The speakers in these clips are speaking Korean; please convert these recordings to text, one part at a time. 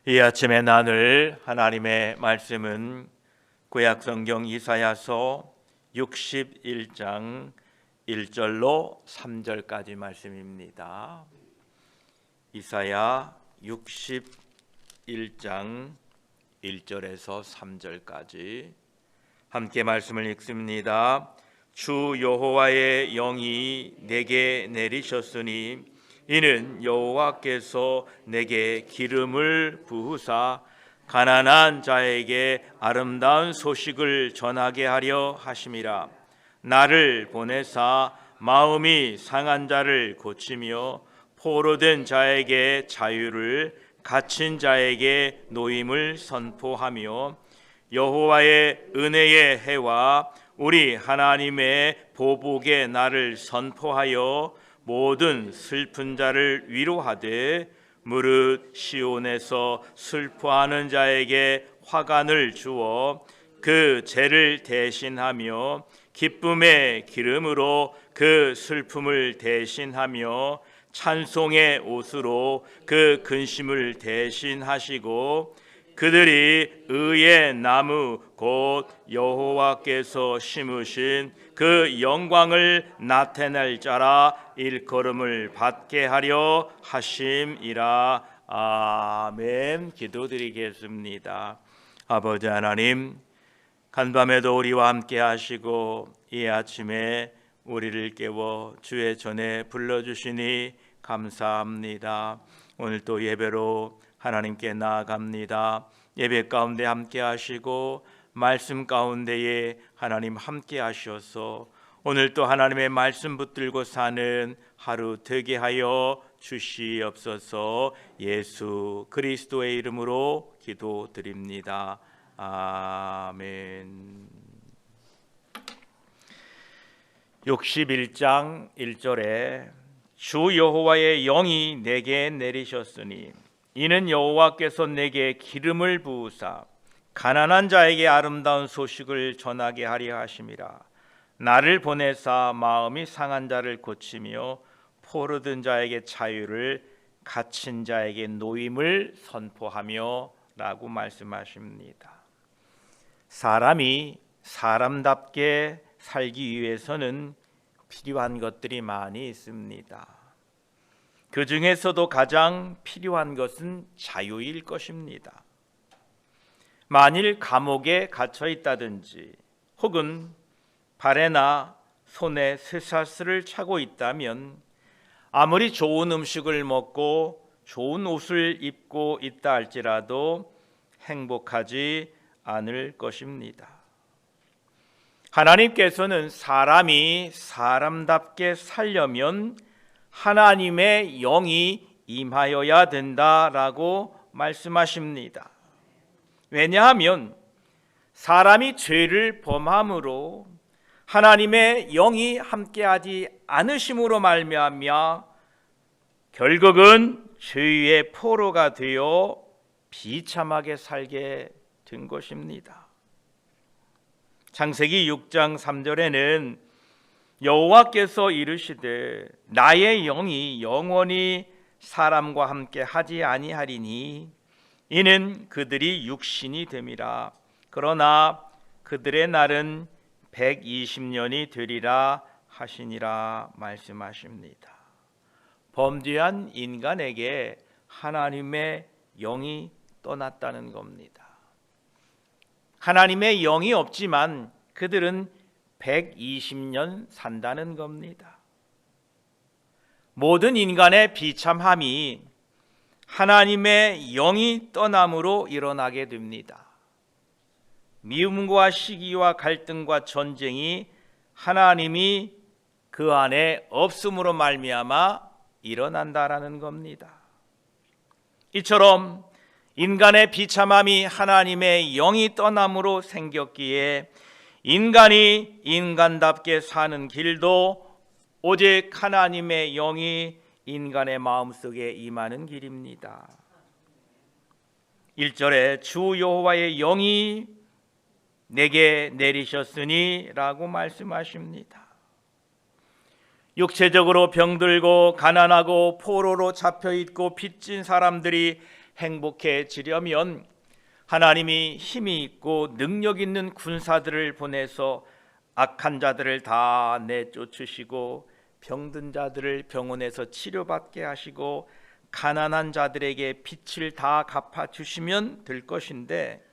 이 아침에 나눌 하나님의 말씀은 구약성경 이사야서 61장 1절로 3절까지 말씀입니다. 이사야 61장 1절에서 3절까지 함께 말씀을 읽습니다. 주 여호와의 영이 내게 내리셨으니 이는 여호와께서 내게 기름을 부으사 가난한 자에게 아름다운 소식을 전하게 하려 하심이라. 나를 보내사 마음이 상한 자를 고치며 포로된 자에게 자유를, 갇힌 자에게 노임을 선포하며 여호와의 은혜의 해와 우리 하나님의 보복의 날을 선포하여 모든 슬픈 자를 위로하되 무릇 시온에서 슬퍼하는 자에게 화관을 주어 그 죄를 대신하며 기쁨의 기름으로 그 슬픔을 대신하며 찬송의 옷으로 그 근심을 대신하시고 그들이 의의 나무 곧 여호와께서 심으신 그 영광을 나타낼 자라 일컬음을 받게 하려 하심이라. 아멘. 기도드리겠습니다. 아버지 하나님, 간밤에도 우리와 함께 하시고 이 아침에 우리를 깨워 주의 전에 불러주시니 감사합니다. 오늘 또 예배로 하나님께 나아갑니다. 예배 가운데 함께 하시고 말씀 가운데에 하나님 함께 하셔서 오늘 또 하나님의 말씀 붙들고 사는 하루 되게 하여 주시옵소서. 예수 그리스도의 이름으로 기도드립니다. 아멘. 61장 1절에 주 여호와의 영이 내게 내리셨으니 이는 여호와께서 내게 기름을 부으사 가난한 자에게 아름다운 소식을 전하게 하려 하심이라. 나를 보내사 마음이 상한 자를 고치며 포로된 자에게 자유를, 갇힌 자에게 노임을 선포하며 라고 말씀하십니다. 사람이 사람답게 살기 위해서는 필요한 것들이 많이 있습니다. 그 중에서도 가장 필요한 것은 자유일 것입니다. 만일 감옥에 갇혀 있다든지 혹은 발에나 손에 쇠사슬을 차고 있다면 아무리 좋은 음식을 먹고 좋은 옷을 입고 있다 할지라도 행복하지 않을 것입니다. 하나님께서는 사람이 사람답게 살려면 하나님의 영이 임하여야 된다라고 말씀하십니다. 왜냐하면 사람이 죄를 범함으로 하나님의 영이 함께하지 않으심으로 말미암아 결국은 죄의 포로가 되어 비참하게 살게 된 것입니다. 창세기 6장 3절에는 여호와께서 이르시되 나의 영이 영원히 사람과 함께 하지 아니하리니 이는 그들이 육신이 됨이라. 그러나 그들의 날은 120년이 되리라 하시니라 말씀하십니다. 범죄한 인간에게 하나님의 영이 떠났다는 겁니다. 하나님의 영이 없지만 그들은 120년 산다는 겁니다. 모든 인간의 비참함이 하나님의 영이 떠남으로 일어나게 됩니다. 미움과 시기와 갈등과 전쟁이 하나님이 그 안에 없음으로 말미암아 일어난다라는 겁니다. 이처럼 인간의 비참함이 하나님의 영이 떠남으로 생겼기에 인간이 인간답게 사는 길도 오직 하나님의 영이 인간의 마음속에 임하는 길입니다. 1절에 주 여호와의 영이 내게 내리셨으니 라고 말씀하십니다. 육체적으로 병들고 가난하고 포로로 잡혀있고 빚진 사람들이 행복해지려면 하나님이 힘이 있고 능력 있는 군사들을 보내서 악한 자들을 다 내쫓으시고 병든 자들을 병원에서 치료받게 하시고 가난한 자들에게 빚을 다 갚아주시면 될 것인데,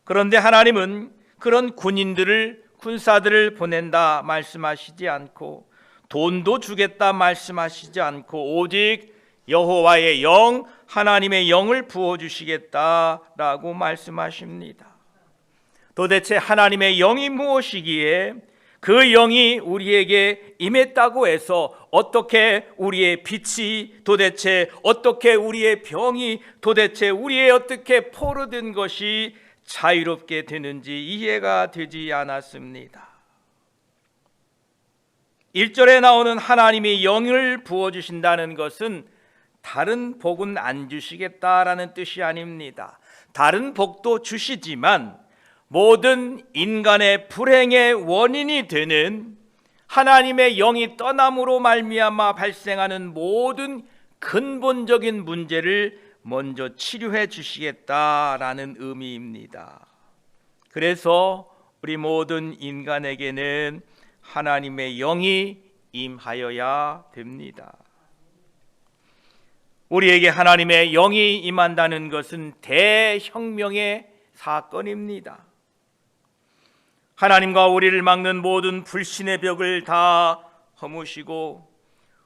그런데 하나님은 그런 군사들을 보낸다 말씀하시지 않고 돈도 주겠다 말씀하시지 않고 오직 여호와의 영, 하나님의 영을 부어주시겠다라고 말씀하십니다. 도대체 하나님의 영이 무엇이기에 그 영이 우리에게 임했다고 해서 어떻게 우리의 빛이, 도대체 어떻게 우리의 병이, 도대체 우리의 어떻게 포로된 것이 자유롭게 되는지 이해가 되지 않았습니다. 1절에 나오는 하나님이 영을 부어주신다는 것은 다른 복은 안 주시겠다라는 뜻이 아닙니다. 다른 복도 주시지만 모든 인간의 불행의 원인이 되는 하나님의 영이 떠남으로 말미암아 발생하는 모든 근본적인 문제를 먼저 치료해 주시겠다라는 의미입니다. 그래서 우리 모든 인간에게는 하나님의 영이 임하여야 됩니다. 우리에게 하나님의 영이 임한다는 것은 대혁명의 사건입니다. 하나님과 우리를 막는 모든 불신의 벽을 다 허무시고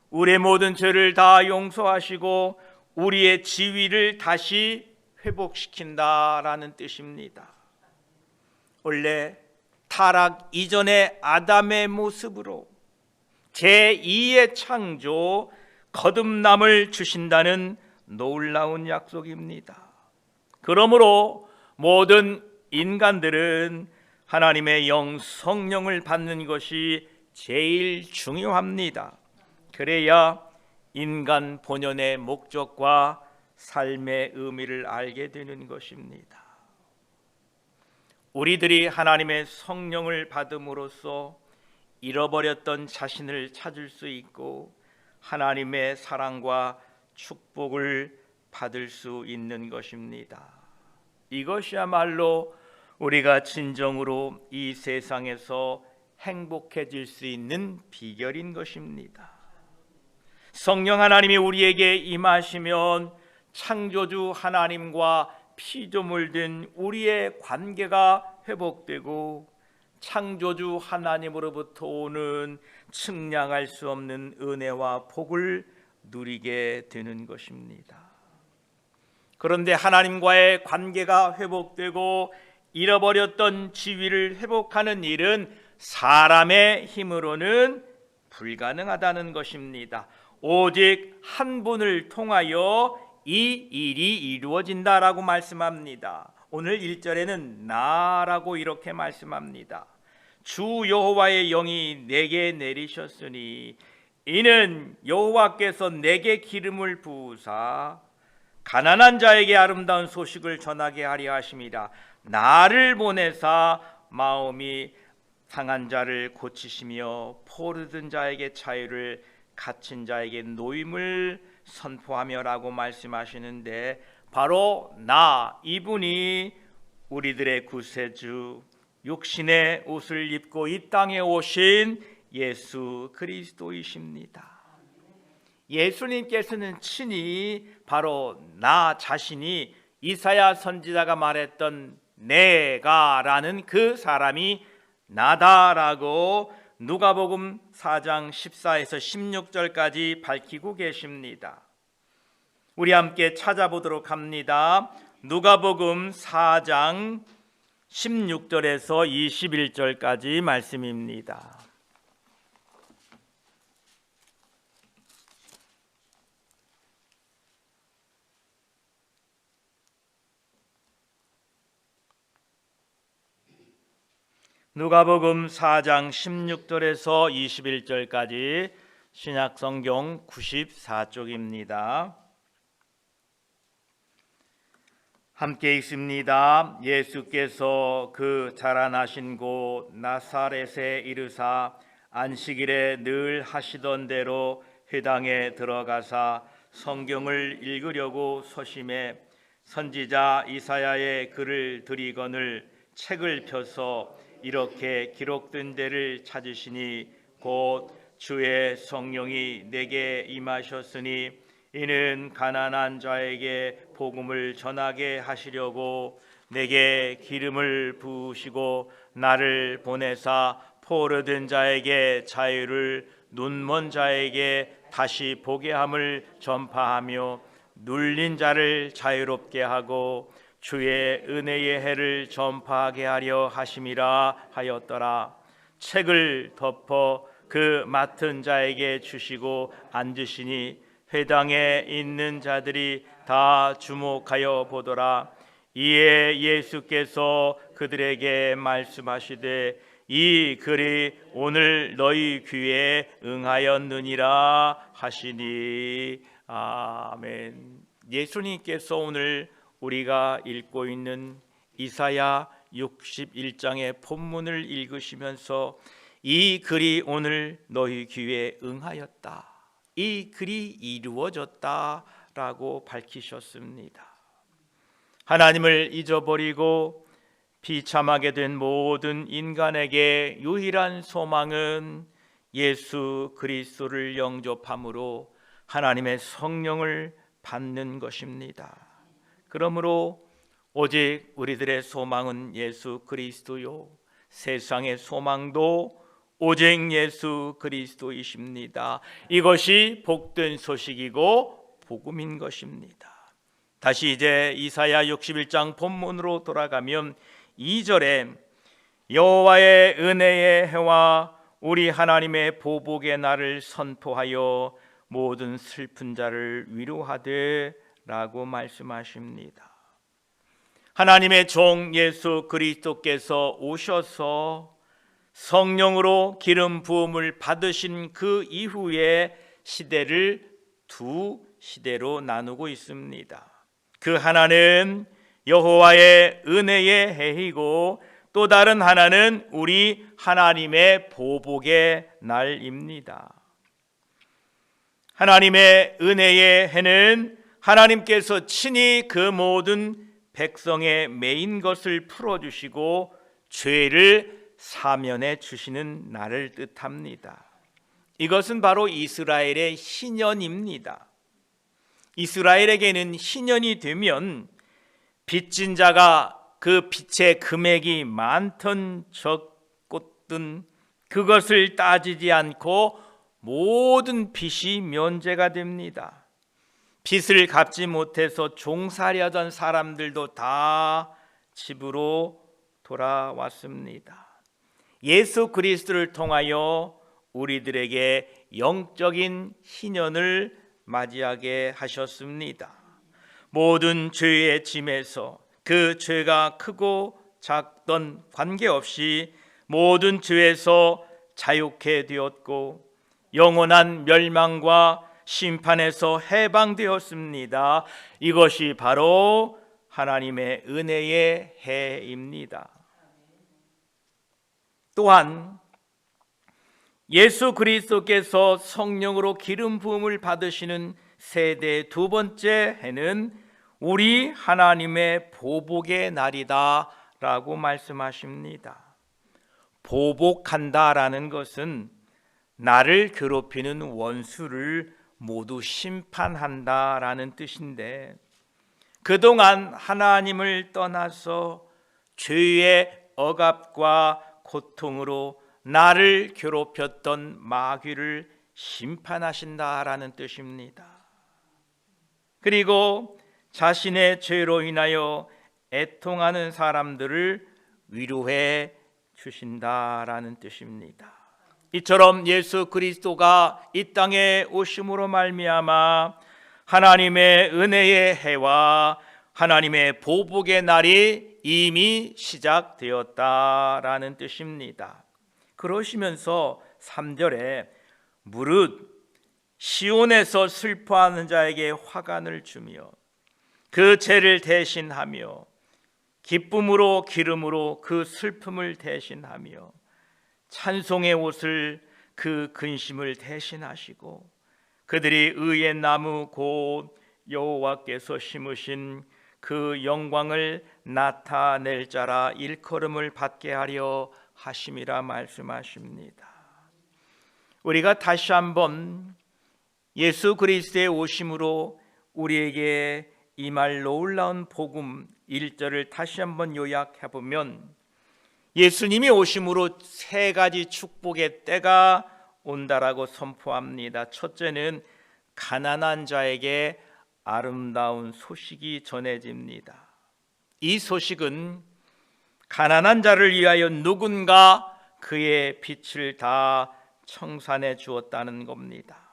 우리의 모든 죄를 다 용서하시고 우리의 지위를 다시 회복시킨다라는 뜻입니다. 원래 타락 이전의 아담의 모습으로 제2의 창조, 거듭남을 주신다는 놀라운 약속입니다. 그러므로 모든 인간들은 하나님의 영, 성령을 받는 것이 제일 중요합니다. 그래야 인간 본연의 목적과 삶의 의미를 알게 되는 것입니다. 우리들이 하나님의 성령을 받음으로써 잃어버렸던 자신을 찾을 수 있고 하나님의 사랑과 축복을 받을 수 있는 것입니다. 이것이야말로 우리가 진정으로 이 세상에서 행복해질 수 있는 비결인 것입니다. 성령 하나님이 우리에게 임하시면 창조주 하나님과 피조물 된 우리의 관계가 회복되고 창조주 하나님으로부터 오는 측량할 수 없는 은혜와 복을 누리게 되는 것입니다. 그런데 하나님과의 관계가 회복되고 잃어버렸던 지위를 회복하는 일은 사람의 힘으로는 불가능하다는 것입니다. 오직 한 분을 통하여 이 일이 이루어진다라고 말씀합니다. 오늘 1절에는 나라고 이렇게 말씀합니다. 주 여호와의 영이 내게 내리셨으니 이는 여호와께서 내게 기름을 부으사 가난한 자에게 아름다운 소식을 전하게 하려 하심이라. 나를 보내사 마음이 상한 자를 고치시며 포르든 자에게 자유를, 갇힌 자에게 노임을 선포하며라고 말씀하시는데, 바로 나, 이분이 우리들의 구세주, 육신의 옷을 입고 이 땅에 오신 예수 그리스도이십니다. 예수님께서는 친히 바로 나 자신이 이사야 선지자가 말했던 내가라는 그 사람이 나다라고 누가복음 4장 14에서 16절까지 밝히고 계십니다. 우리 함께 찾아보도록 합니다. 누가복음 4장 16절에서 21절까지 말씀입니다. 누가복음 4장 16절에서 21절까지 신약성경 94쪽입니다. 함께 읽습니다. 예수께서 그 자라나신 곳 나사렛에 이르사 안식일에 늘 하시던 대로 회당에 들어가사 성경을 읽으려고 서심해 선지자 이사야의 글을 들이거늘 책을 펴서 이렇게 기록된 데를 찾으시니 곧 주의 성령이 내게 임하셨으니 이는 가난한 자에게 복음을 전하게 하시려고 내게 기름을 부으시고 나를 보내사 포로된 자에게 자유를 눈먼 자에게 다시 보게 함을 전파하며 눌린 자를 자유롭게 하고 주의 은혜의 해를 전파하게 하려 하심이라 하였더라. 책을 덮어 그 맡은 자에게 주시고 앉으시니 회당에 있는 자들이 다 주목하여 보더라. 이에 예수께서 그들에게 말씀하시되 이 글이 오늘 너희 귀에 응하였느니라 하시니. 아멘. 예수님께서 오늘 우리가 읽고 있는 이사야 61장의 본문을 읽으시면서 이 글이 오늘 너희 귀에 응하였다, 이 글이 이루어졌다라고 밝히셨습니다. 하나님을 잊어버리고 비참하게 된 모든 인간에게 유일한 소망은 예수 그리스도를 영접함으로 하나님의 성령을 받는 것입니다. 그러므로 오직 우리들의 소망은 예수 그리스도요, 세상의 소망도 오직 예수 그리스도이십니다. 이것이 복된 소식이고 복음인 것입니다. 다시 이제 이사야 61장 본문으로 돌아가면 2절에 여호와의 은혜의 해와 우리 하나님의 보복의 날을 선포하여 모든 슬픈 자를 위로하되 라고 말씀하십니다. 하나님의 종 예수 그리스도께서 오셔서 성령으로 기름 부음을 받으신 그 이후에 시대를 두 시대로 나누고 있습니다. 그 하나는 여호와의 은혜의 해이고 또 다른 하나는 우리 하나님의 보복의 날입니다. 하나님의 은혜의 해는 하나님께서 친히 그 모든 백성의 매인 것을 풀어주시고 죄를 사면해 주시는 날을 뜻합니다. 이것은 바로 이스라엘의 희년입니다. 이스라엘에게는 희년이 되면 빚진 자가 그 빚의 금액이 많든 적든 그것을 따지지 않고 모든 빚이 면제가 됩니다. 빚을 갚지 못해서 종살이하던 사람들도 다 집으로 돌아왔습니다. 예수 그리스도를 통하여 우리들에게 영적인 희년을 맞이하게 하셨습니다. 모든 죄의 짐에서 그 죄가 크고 작던 관계없이 모든 죄에서 자유케 되었고 영원한 멸망과 심판에서 해방되었습니다. 이것이 바로 하나님의 은혜의 해입니다. 또한 예수 그리스도께서 성령으로 기름 부음을 받으시는 세대 두 번째 해는 우리 하나님의 보복의 날이다 라고 말씀하십니다. 보복한다라는 것은 나를 괴롭히는 원수를 모두 심판한다라는 뜻인데, 그동안 하나님을 떠나서 죄의 억압과 고통으로 나를 괴롭혔던 마귀를 심판하신다라는 뜻입니다. 그리고 자신의 죄로 인하여 애통하는 사람들을 위로해 주신다라는 뜻입니다. 이처럼 예수 그리스도가 이 땅에 오심으로 말미암아 하나님의 은혜의 해와 하나님의 보복의 날이 이미 시작되었다라는 뜻입니다. 그러시면서 3절에 무릇 시온에서 슬퍼하는 자에게 화관을 주며 그 죄를 대신하며 기쁨으로 기름으로 그 슬픔을 대신하며 찬송의 옷을 그 근심을 대신하시고 그들이 의의 나무 곧 여호와께서 심으신 그 영광을 나타낼 자라 일컬음을 받게 하려 하심이라 말씀하십니다. 우리가 다시 한번 예수 그리스도의 오심으로 우리에게 임할 놀라운 복음 1절을 다시 한번 요약해 보면, 예수님이 오심으로 세 가지 축복의 때가 온다라고 선포합니다. 첫째는 가난한 자에게 아름다운 소식이 전해집니다. 이 소식은 가난한 자를 위하여 누군가 그의 빛을 다 청산해 주었다는 겁니다.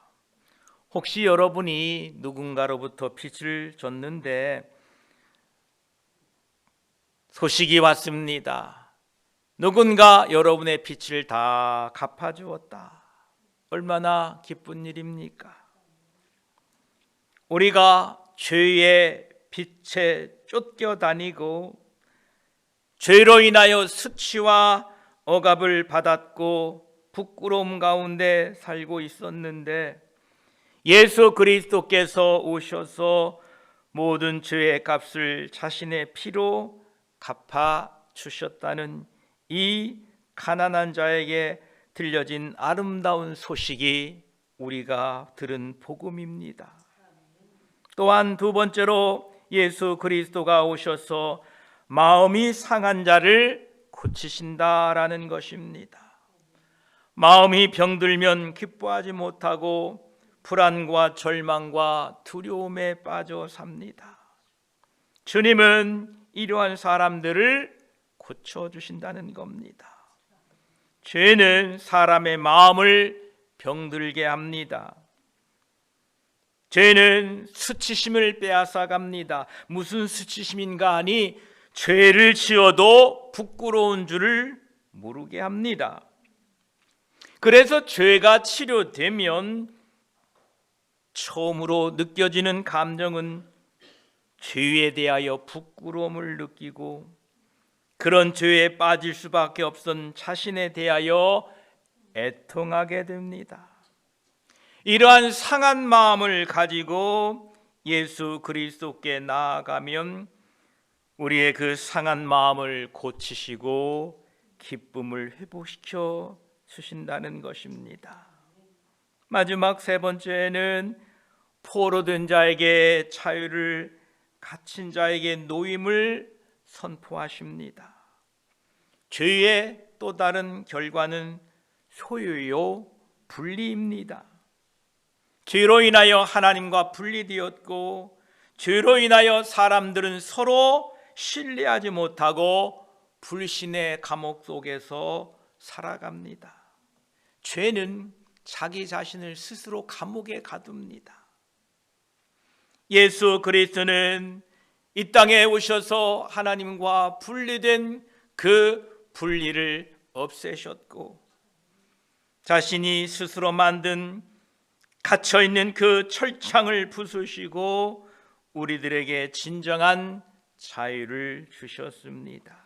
혹시 여러분이 누군가로부터 빛을 줬는데 소식이 왔습니다. 누군가 여러분의 빛을 다 갚아주었다. 얼마나 기쁜 일입니까? 우리가 죄의 빛에 쫓겨다니고 죄로 인하여 수치와 억압을 받았고 부끄러움 가운데 살고 있었는데, 예수 그리스도께서 오셔서 모든 죄의 값을 자신의 피로 갚아 주셨다는 이 가난한 자에게 들려진 아름다운 소식이 우리가 들은 복음입니다. 또한 두 번째로 예수 그리스도가 오셔서 마음이 상한 자를 고치신다라는 것입니다. 마음이 병들면 기뻐하지 못하고 불안과 절망과 두려움에 빠져 삽니다. 주님은 이러한 사람들을 고쳐주신다는 겁니다. 죄는 사람의 마음을 병들게 합니다. 죄는 수치심을 빼앗아갑니다. 무슨 수치심인가 하니 죄를 지어도 부끄러운 줄을 모르게 합니다. 그래서 죄가 치료되면 처음으로 느껴지는 감정은 죄에 대하여 부끄러움을 느끼고, 그런 죄에 빠질 수밖에 없던 자신에 대하여 애통하게 됩니다. 이러한 상한 마음을 가지고 예수 그리스도께 나아가면 우리의 그 상한 마음을 고치시고 기쁨을 회복시켜 주신다는 것입니다. 마지막 세 번째는 포로된 자에게 자유를, 갇힌 자에게 노임을 선포하십니다. 죄의 또 다른 결과는 소유요 분리입니다. 죄로 인하여 하나님과 분리되었고, 죄로 인하여 사람들은 서로 신뢰하지 못하고 불신의 감옥 속에서 살아갑니다. 죄는 자기 자신을 스스로 감옥에 가둡니다. 예수 그리스도는 이 땅에 오셔서 하나님과 분리된 그 분리를 없애셨고, 자신이 스스로 만든 갇혀있는 그 철창을 부수시고 우리들에게 진정한 자유를 주셨습니다.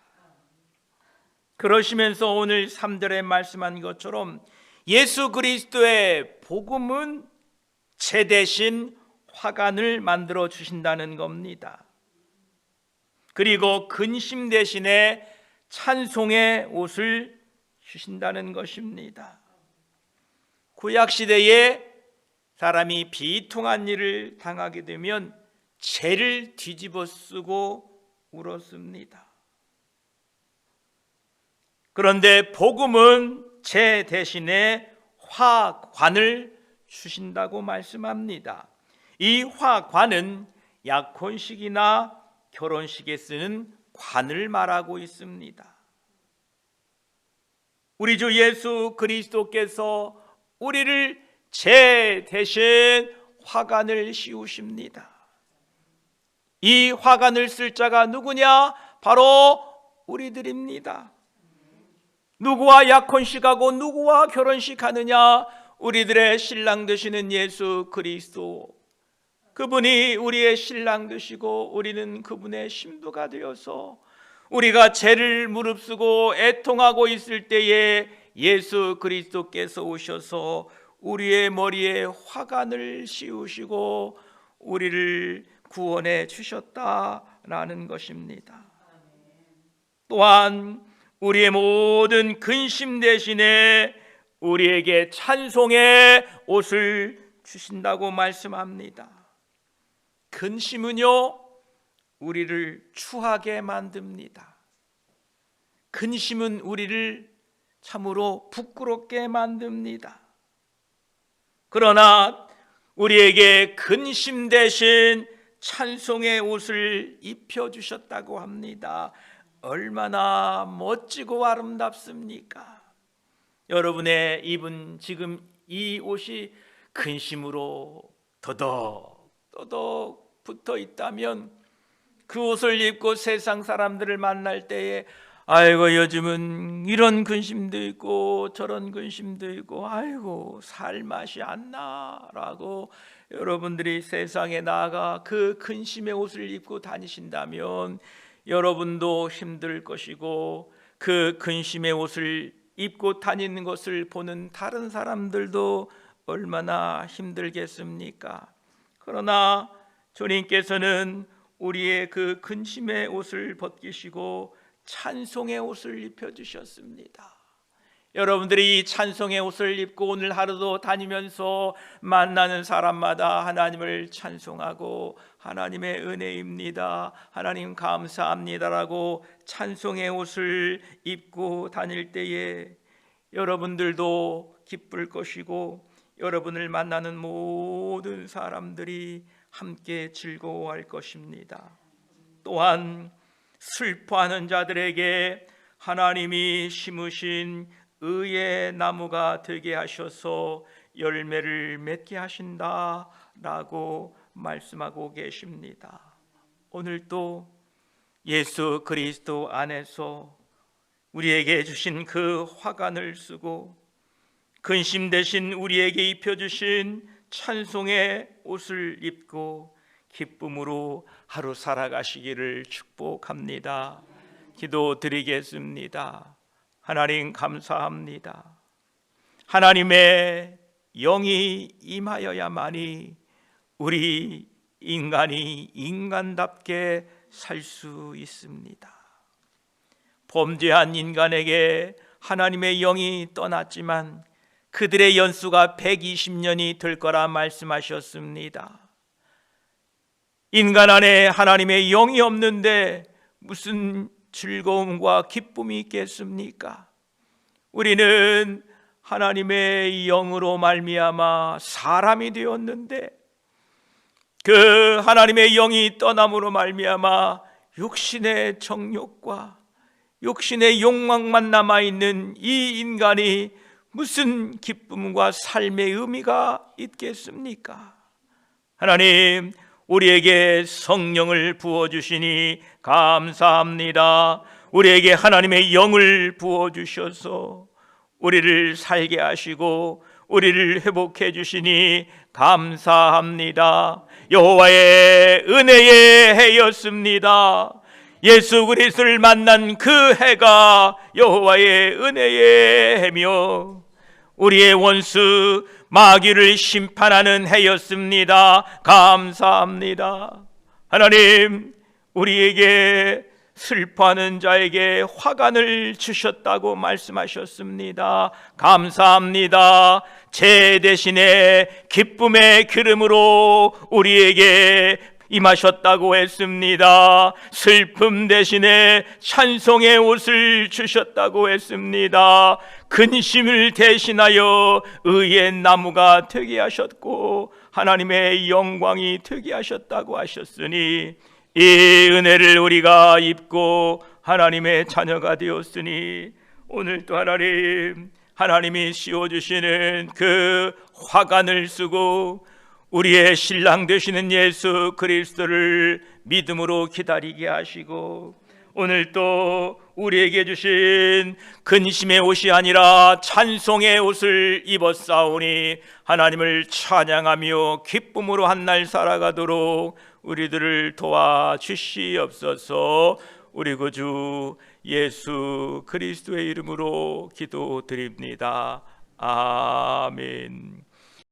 그러시면서 오늘 3절에 말씀한 것처럼 예수 그리스도의 복음은 죄 대신 화관을 만들어 주신다는 겁니다. 그리고 근심 대신에 찬송의 옷을 주신다는 것입니다. 구약시대에 사람이 비통한 일을 당하게 되면 죄를 뒤집어 쓰고 울었습니다. 그런데 복음은 죄 대신에 화관을 주신다고 말씀합니다. 이 화관은 약혼식이나 결혼식에 쓰는 관을 말하고 있습니다. 우리 주 예수 그리스도께서 우리를 죄 대신 화관을 씌우십니다. 이 화관을 쓸 자가 누구냐? 바로 우리들입니다. 누구와 약혼식하고 누구와 결혼식하느냐? 우리들의 신랑 되시는 예수 그리스도, 그분이 우리의 신랑 되시고 우리는 그분의 신부가 되어서 우리가 죄를 무릅쓰고 애통하고 있을 때에 예수 그리스도께서 오셔서 우리의 머리에 화관을 씌우시고 우리를 구원해 주셨다라는 라는 것입니다. 또한 우리의 모든 근심 대신에 우리에게 찬송의 옷을 주신다고 말씀합니다. 근심은요, 우리를 추하게 만듭니다. 근심은 우리를 참으로 부끄럽게 만듭니다. 그러나 우리에게 근심 대신 찬송의 옷을 입혀주셨다고 합니다. 얼마나 멋지고 아름답습니까? 여러분의 입은 지금 이 옷이 근심으로 더덕 붙어 있다면 그 옷을 입고 세상 사람들을 만날 때에 아이고 요즘은 이런 근심도 있고 저런 근심도 있고 아이고 살 맛이 안 나라고 여러분들이 세상에 나아가 그 근심의 옷을 입고 다니신다면 여러분도 힘들 것이고 그 근심의 옷을 입고 다니는 것을 보는 다른 사람들도 얼마나 힘들겠습니까? 그러나 주님께서는 우리의 그 근심의 옷을 벗기시고 찬송의 옷을 입혀주셨습니다. 여러분들이 이 찬송의 옷을 입고 오늘 하루도 다니면서 만나는 사람마다 하나님을 찬송하고 하나님의 은혜입니다, 하나님 감사합니다라고 찬송의 옷을 입고 다닐 때에 여러분들도 기쁠 것이고 여러분을 만나는 모든 사람들이 함께 즐거워할 것입니다. 또한 슬퍼하는 자들에게 하나님이 심으신 의의 나무가 되게 하셔서 열매를 맺게 하신다라고 말씀하고 계십니다. 오늘도 예수 그리스도 안에서 우리에게 주신 그 화관을 쓰고 근심 대신 우리에게 입혀주신 찬송의 옷을 입고 기쁨으로 하루 살아가시기를 축복합니다. 기도드리겠습니다. 하나님 감사합니다. 하나님의 영이 임하여야만이 우리 인간이 인간답게 살 수 있습니다. 범죄한 인간에게 하나님의 영이 떠났지만 그들의 연수가 120년이 될 거라 말씀하셨습니다. 인간 안에 하나님의 영이 없는데 무슨 즐거움과 기쁨이 있겠습니까? 우리는 하나님의 영으로 말미암아 사람이 되었는데 그 하나님의 영이 떠남으로 말미암아 육신의 정욕과 육신의 욕망만 남아있는 이 인간이 무슨 기쁨과 삶의 의미가 있겠습니까? 하나님, 우리에게 성령을 부어주시니 감사합니다. 우리에게 하나님의 영을 부어주셔서 우리를 살게 하시고 우리를 회복해 주시니 감사합니다. 여호와의 은혜의 해였습니다. 예수 그리스도를 만난 그 해가 여호와의 은혜의 해며 우리의 원수 마귀를 심판하는 해였습니다. 감사합니다. 하나님, 우리에게 슬퍼하는 자에게 화관을 주셨다고 말씀하셨습니다. 감사합니다. 제 대신에 기쁨의 기름으로 우리에게 임하셨다고 했습니다. 슬픔 대신에 찬송의 옷을 주셨다고 했습니다. 근심을 대신하여 의의 나무가 되게 하셨고 하나님의 영광이 되게 하셨다고 하셨으니 이 은혜를 우리가 입고 하나님의 자녀가 되었으니 오늘도 하나님이 씌워주시는 그 화관을 쓰고 우리의 신랑 되시는 예수 그리스도를 믿음으로 기다리게 하시고 오늘 또 우리에게 주신 근심의 옷이 아니라 찬송의 옷을 입었사오니 하나님을 찬양하며 기쁨으로 한날 살아가도록 우리들을 도와주시옵소서. 우리 구주 예수 그리스도의 이름으로 기도드립니다. 아멘.